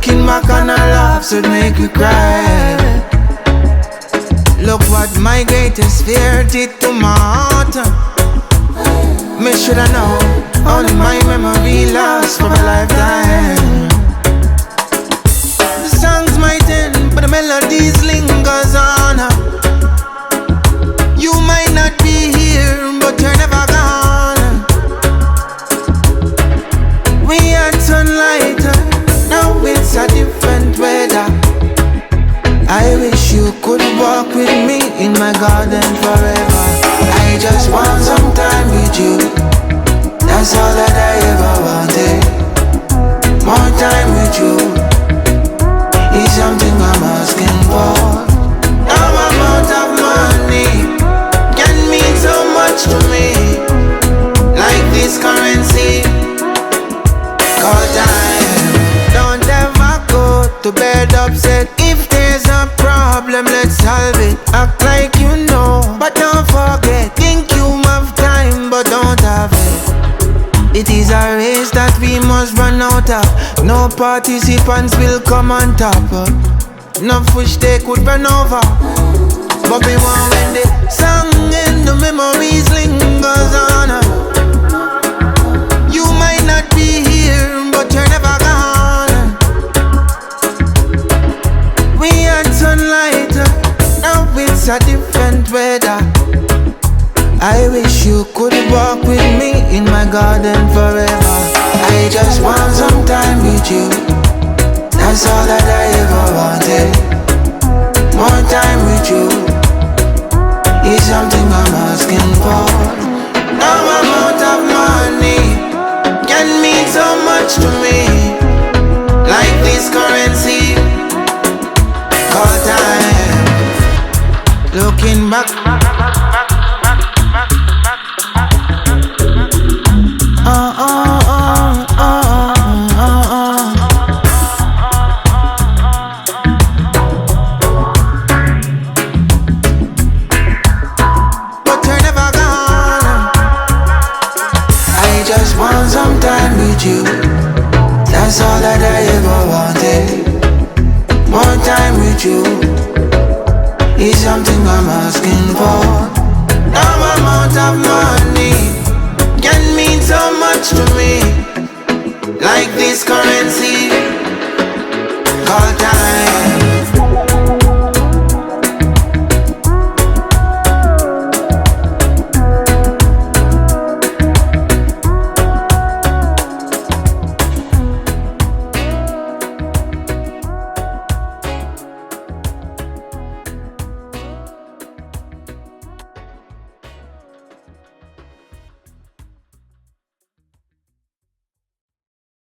Looking back on our laughs would make you cry. Look what my greatest fear did to my heart. Me shoulda know, only my memory lasts for a lifetime. The songs might end, but the melodies lingers on. You might not be here, but you're never gone. We had sunlight, now it's a different weather. I wish you could walk with me in my garden forever. I just want some time with you. That's all that I ever wanted. More time with you is something I'm asking for. Now I'm out of money can mean so much to me. Like this currency called time. Don't ever go to bed upset. If there's a problem, let's solve it. Act like you know, but don't forget. Think you have time, but don't have it. It is a race that we must run out of. No participants will come on top. No fish they could run over. But we want when the song and the memories lingers on. You might not be here, but you're never gone. We had sunlight, now it's a different weather. I wish you could walk with me in my garden forever. I just want some time with you. That's all that I ever wanted. More time with you is something I'm asking for. Now I'm out of money can mean so much to me. Like this currency called time. Looking back, but you're never gone. I just want some time with you. That's all that I ever wanted. More time with you is something I'm asking for. Now I'm out of money